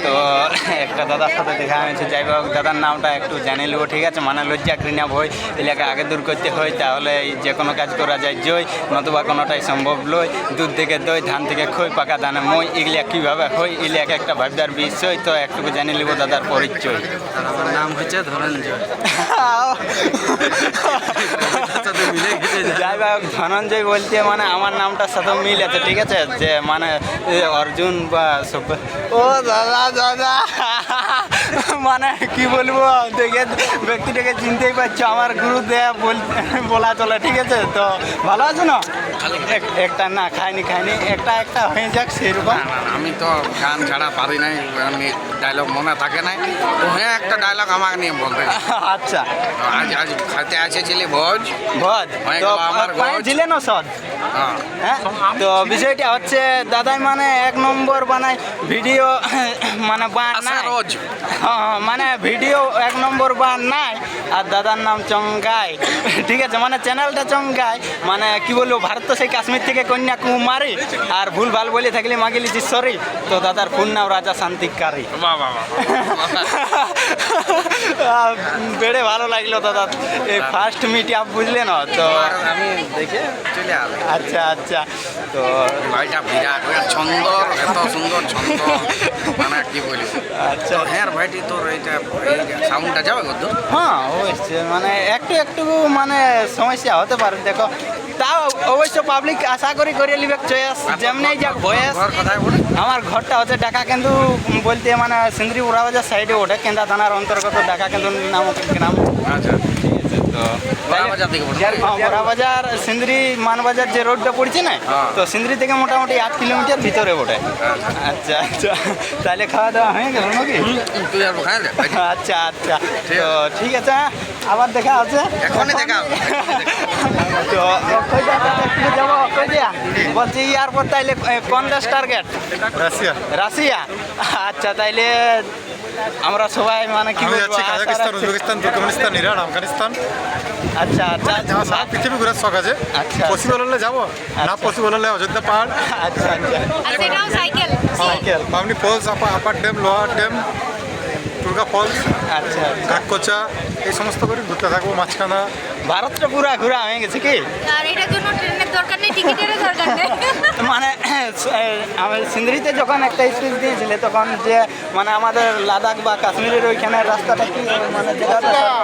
তো একটা দাদার সাথে দেখা হয়েছে, যাই হোক দাদার নামটা একটু জানে নেবো, ঠিক আছে? মানে লজ্জা ঘৃণা ভয় এলাকা আগে দূর করতে হয়, তাহলে যে কোনো কাজ করা যায় জয়, নতুবা কোনোটাই সম্ভব লয়। দুধ থেকে দই, ধান থেকে খই, পাকা ধানে মই, এগুলা কীভাবে হয় এলাকা একটা ভাবদার বিষয়। তো একটুকু জানি নেবো দাদার পরিচয়। আমার নাম হচ্ছে ধনঞ্জয়। যাই হোক ধনঞ্জয় বলতে মানে আমার নামটার সাথে মিল আছে, ঠিক আছে? যে মানে অর্জুন বা ও দাদা দাদা মানে কি বলবো, দেখে ব্যক্তিটাকে চিনতেই পারছো, আমার গুরুদেব বলা চলে, ঠিক আছে? তো ভালো আছো না? একটা না খাইনি একটা হয়ে যাক সেরকম। আমি তো গান ছাড়া পারি নাই, এমনি ডায়লগ মনে থাকে নাই, তো হ্যাঁ একটা ডায়লগ আমাকে নিয়ে বলতে। আচ্ছা, আজ খাতে এসেছিলি ভোজ ভোজ হয়ে তো গেল আমার ভোজ। ছিলেন সদ। হ্যাঁ, তো বিষয়টা হচ্ছে দাদাই মানে এক নম্বর বানায় ভিডিও, মানে বানায় রোজ মানে ভিডিও এক নম্বর বানায়, আর দাদার নাম চঙ্গাই, ঠিক আছে? মানে চ্যানেলটা চঙ্গাই, মানে কি বলবো, ভারত তো সেই কাশ্মীর থেকে কন্যাকুমারী, আর ভুল ভাল বলে থাকলে মাগিলি ঈশ্বরী। তো দাদার ফুল নাম রাজা শান্তিকারী। বেড়ে ভালো লাগলো দাদা, এই ফার্স্ট মিট আপ, বুঝলে না? তো আমি দেখে চলে আসি। আচ্ছা আচ্ছা, তো ভাইটা বিরাট ছন্দ, এত সুন্দর ছন্দ, মানে কি বলি। আচ্ছা হ্যাঁ ভাইটি তোর এইটা সাউন্ডটা যাবে কত? হ্যাঁ অবশ্যই, মানে একটু মানে সমস্যা হতে পারে, দেখো তাও অবশ্য পাবলিক আশা করি করে নিবে চয়েস, যেমনি যাক ভয়েস। কথায় বলে আমার ঘরটা হচ্ছে ঢাকা, কিন্তু বলতে মানে সিন্দ্রি উড়াবাজার সাইডে ওঠে, কেন্দা থানার অন্তর্গত ঢাকা কিন্তু নামক গ্রাম। আচ্ছা তো বড়াবাজার দিকে বলো। বড়াবাজার সিন্দ্রি মানবাজার যে রোডটা পড়ছে না, তো সিন্দ্রি থেকে মোটামুটি 8 কিলোমিটার ভিতরে ওঠে। আচ্ছা আচ্ছা, তাহলে খাওয়া দাওয়া হয়ে গেল নাকি? তুই আর খাই দে। আচ্ছা আচ্ছা, তো ঠিক আছে, আবার দেখা আছে এখনই দেখা হবে। তো কই যাবো, কই দিয়া বলছি এয়ারপোর্ট, তাইলে কোন দেশ টার্গেট? রাশিয়া। রাশিয়া। আচ্ছা, তাইলে আমরা সবাই মানে কি আমি বলবো, যাচ্ছি Kazakhstan, Uzbekistan, Turkmenistan, Iran, Afghanistan. আচ্ছা আচ্ছা যাওয়া সারা পৃথিবী ঘুরে শখ আছে। আচ্ছা। পসিবল হলে যাবো, না পসিবল হলে অযোধ্যা পাহাড়, আচ্ছা আচ্ছা, cycle cycle, Bamni falls, upper dam, lower dam, Durga falls, আচ্ছা আচ্ছা। কাককোচা, এই সমস্ত করে ঘুরতে থাকবো। মাঝখানা ভারতটা পুরা ঘোরা হয়ে গেছে কি? আর এটার জন্য ট্রেনের দরকার নেই, টিকিটেরও দরকার নেই। মানে আমি সিন্দ্রিতে যখন একটা স্পিচ দিয়েছিলে, তখন যে মানে আমাদের লাদাখ বা কাশ্মীরের ওইখানে রাস্তাটা কি মানে যেটা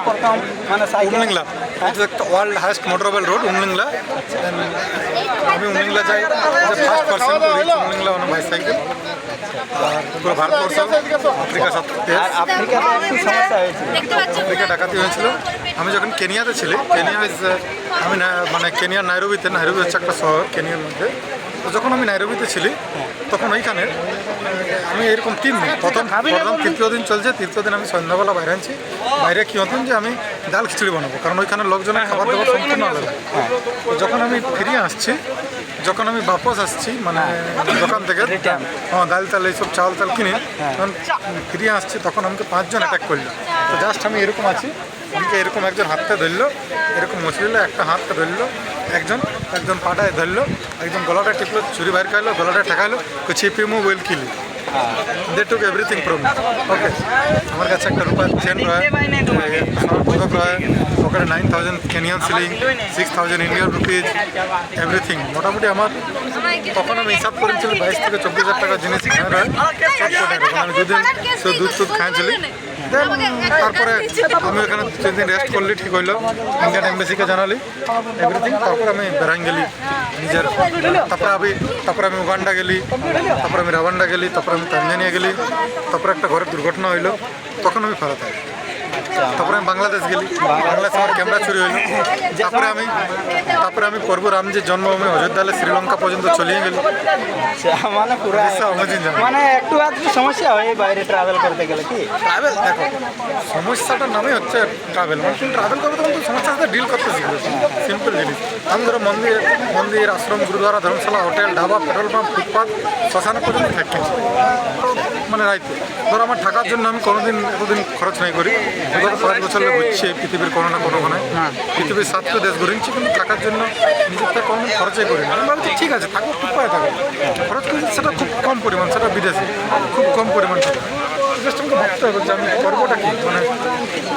প্রথম মানে সাইকেল। উমলিংলা, এটা একটা world highest motorable road, Umlingla. আমি উমলিংলা যাই, first person Umlingla on bicycle. আর পুরো ভারতবর্ষ, আফ্রিকা সব দেশ। আর আফ্রিকাতে একটু সমস্যা হয়েছে, দেখতে পাচ্ছ আফ্রিকা ডাকাতি হয়েছিল। আমি যখন কেনিয়াতে ছিলি, কেনিয়া আমি মানে কেনিয়ার নাইরোবি হচ্ছে একটা শহর কেনিয়ার মধ্যে। তো যখন আমি নাইরোবিতে ছিলি, তখন ওইখানে আমি এরকম 3 দিন, প্রথম তৃতীয় দিন চলছে, তৃতীয় দিন আমি সন্ধ্যাবেলা বাইরে আনছি। বাইরে কী হতেন যে আমি ডাল খিচুড়ি বানাবো, কারণ ওইখানে লোকজনের খাবার দাবার সম্পূর্ণ আলাদা। যখন আমি ফিরিয়ে আসছি, যখন আমি বাপস আসছি মানে দোকান থেকে, হ্যাঁ ডাল তাল এইসব চাল তাল কিনে যখন ফিরিয়ে আসছি, তখন আমাকে 5 জন অ্যাটাক করলো। তো জাস্ট আমি এরকম আছি, আমাকে এরকম একজন হাতটা ধরলো, এরকম মুছলিল, একটা হাতটা ধরলো, একজন পাটায় ধরলো, একজন গলাটা টিপলো, ছুরি বাইর করলো, গলাটা ঠেকাইলো, চিপি মু will kill. They took everything from me. Okay, আমার কাছে একটা রূপার চেন রয়, পদক রয়, ওখানে 9,000 Kenyan ceiling, 6,000 Indian rupees, everything. মোটামুটি আমার তখন আমি হিসাব করেছিল 22 থেকে 24,000 টাকা জিনিস খাওয়া রয়। আমি দুদিন শুধু দুধ টুধ খাইছিলি। তারপরে আমি ওখানে 3 দিন রেস্ট করলি, ঠিক হইলো। ইন্ডিয়ান এম্বাসিকে জানালি এভরিথিং। তারপরে আমি বেড়াইন গেলি নিজের। তারপরে আমি উগান্ডা গেলি, তারপরে আমি রাওয়ান্ডা গেলি, তারপরে আমি তানজানিয়া গেলি। তারপরে একটা ঘরের দুর্ঘটনা হইলো, তখন আমি ফেরত আই। তারপরে আমি বাংলাদেশ গেলি, বাংলাদেশে আমার ক্যামেরা চুরি হইলো। তারপরে আমি প্রভু রামজির জন্মভূমি অযোধ্যালে শ্রীলঙ্কা পর্যন্ত চলিয়ে গেলি। মানে পুরো মানে একটু আধটু সমস্যা হয় বাইরে ট্রাভেল করতে গেলে কি? ট্রাভেল দেখো, সমস্যাটার নামই হচ্ছে ট্রাভেল। মানে তুমি ট্রাভেল করবে তখন তুমি সমস্যার সাথে ডিল করতে শিখবে। সিম্পল জিনিস। আমি ধরো মন্দির, ashram, gurdwara, dharamshala, hotel, dhaba, petrol pump, footpath, শ্মশান পর্যন্ত থাকি। মানে রাইতে ধরো আমার থাকার জন্য আমি কোনোদিন এতদিন খরচ নাই করি। গত 5 বছর ঘুরছি পৃথিবীর কোনো না কোনো কোনায়, পৃথিবীর 7টা দেশ ঘুরেছি, কিন্তু থাকার জন্য নিজেরটা কোনো খরচই করি না। আমি ভাবছি ঠিক আছে, থাকো, খুব পায়ে থাকো, খরচ করি, সেটা খুব কম পরিমাণ, সেটা বিদেশে খুব কম পরিমাণ থাকে। জাস্ট আমাকে ভাবতে হবে যে আমি করবোটা কি, মানে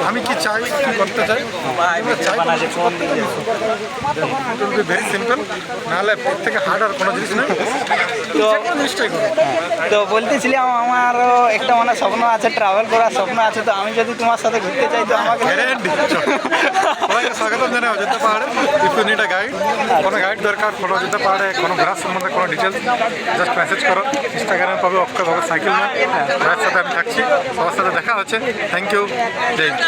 আমি কি চাই, কি করতে চাই। ভেরি সিম্পল, নাহলে এর থেকে হার্ড আর কোনো জিনিস নেই। তো যে কোনো জিনিসটাই করো। তো বলতেছিলাম আমারও একটা মানে স্বপ্ন আছে, ট্রাভেল করার স্বপ্ন আছে। তো আমি যদি তোমার সাথে ঘুরতে চাই তো আমাকে গ্যারেন্টি। সবাইকে স্বাগতম জানাই অযোধ্যা পাহাড়ে। If you need a guide, কোনো গাইড দরকার, কোনো অযোধ্যা পাহাড়ে কোনো ঘোরার সম্বন্ধে কোনো ডিটেলস, জাস্ট মেসেজ করো। ইনস্টাগ্রামে পাবে অক্ষয় ভগত সাইকেল ম্যান, ভাইয়ের সাথে আমি থাকছি, সবার সাথে দেখা হচ্ছে। থ্যাংক ইউ, জয় হিন্দ।